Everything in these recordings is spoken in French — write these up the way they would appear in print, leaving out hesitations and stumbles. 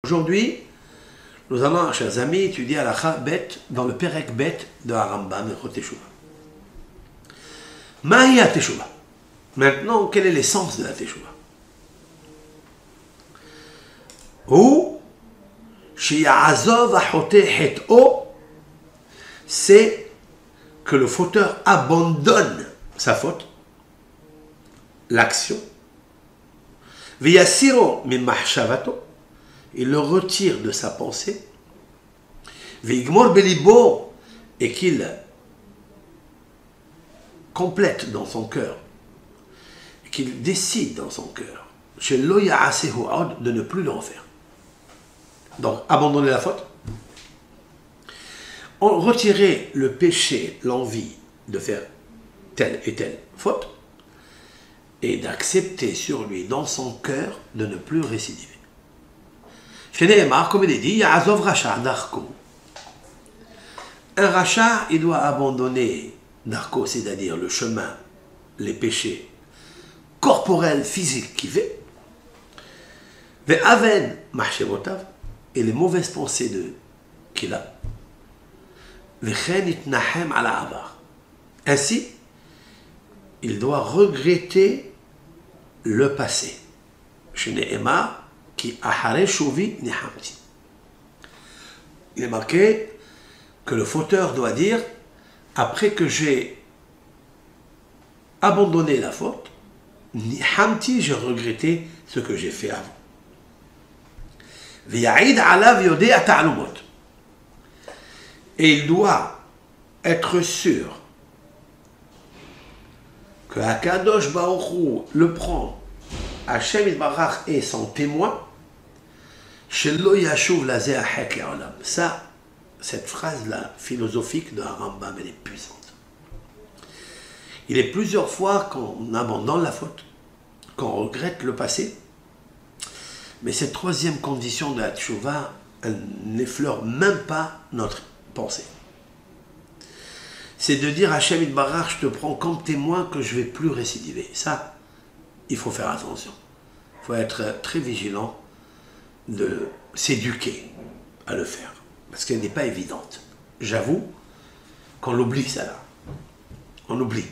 Aujourd'hui, nous allons, chers amis, étudier Halakha Bet dans le Perek Bet de Harambam et Teshuva. Maïa Teshuva. Maintenant, quel est l'essence de la Teshuva? Ou, Shi'azov Achote Het-O, c'est que le fauteur abandonne sa faute, l'action, V'yasiro min mahshavato, il le retire de sa pensée, V'yigmor belibo, et qu'il complète dans son cœur, qu'il décide dans son cœur, chez Loya'asehu Od, de ne plus le refaire. Donc, abandonner la faute, retirer le péché, l'envie de faire telle et telle faute, et d'accepter sur lui, dans son cœur, de ne plus récidiver. Comme il est dit, Yazov Racha Darko. Un Racha, il doit abandonner Darko, c'est-à-dire le chemin, les péchés corporels, physiques qu'il fait, Ve'aven Mahshevotav, et les mauvaises pensées qu'il a, Ve'chen itnahem ala avar. Ainsi, il doit regretter le passé. Shne'ema ki ahare shuvi nihamti. Il est marqué que le fauteur doit dire, après que j'ai abandonné la faute, nihamti, j'ai regretté ce que j'ai fait avant. V'ya'id alav yodea ta'alumot. Et il doit être sûr que Akadosh Baruch Hu le prend, Hashem Yitbarach est son témoin, Shelo Yashuv Lazeh Ahek Le'olam. Ça, cette phrase-là, philosophique de Harambam, elle est puissante. Il est plusieurs fois qu'on abandonne la faute, qu'on regrette le passé, mais cette troisième condition de la Teshuvah, elle n'effleure même pas notre pensée. C'est de dire à Hashem Yitbarach, je te prends comme témoin que je ne vais plus récidiver. Ça, il faut faire attention. Il faut être très vigilant de s'éduquer à le faire. Parce qu'elle n'est pas évidente. J'avoue qu'on l'oublie, ça là. On oublie.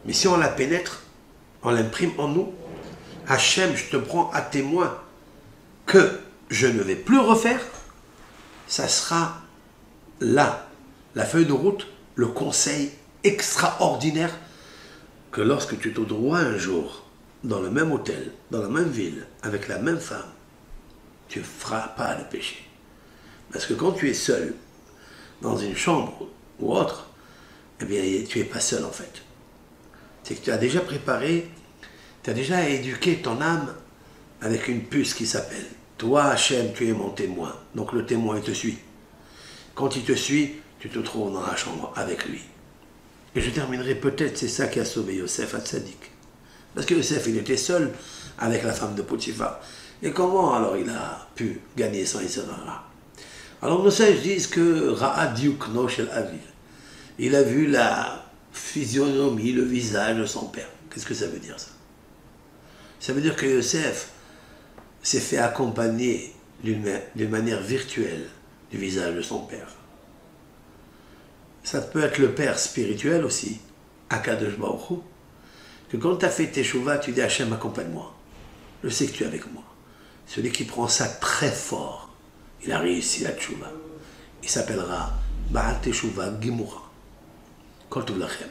Mais si on la pénètre, on l'imprime en nous, Hashem, je te prends à témoin que je ne vais plus refaire, ça sera là, la feuille de route, le conseil extraordinaire que lorsque tu te trouves un jour dans le même hôtel, dans la même ville, avec la même femme, tu ne feras pas le péché. Parce que quand tu es seul, dans une chambre ou autre, eh bien, tu n'es pas seul en fait. C'est que tu as déjà préparé, tu as déjà éduqué ton âme avec une puce qui s'appelle « Toi, Hachem, tu es mon témoin ». Donc le témoin, il te suit. Quand il te suit, tu te trouves dans la chambre avec lui. Et je terminerai peut-être, c'est ça qui a sauvé Yosef Hatzadik. Parce que Yosef, il était seul avec la femme de Potiphar. Et comment alors il a pu gagner son Yisraël? Alors nos sages disent que Ra'a Diukno Shel Aviv, il a vu la physionomie, le visage de son père. Qu'est-ce que ça veut dire ça? Ça veut dire que Yosef s'est fait accompagner d'une manière virtuelle du visage de son père. Ça peut être le père spirituel aussi, Akadosh Baruch Hu, que quand tu as fait Teshuvah, tu dis Hachem, accompagne-moi. Je sais que tu es avec moi. Celui qui prend ça très fort, il a réussi la Teshuvah. Il s'appellera Ba'al Teshuvah Gimura. Kol Tov Lachem.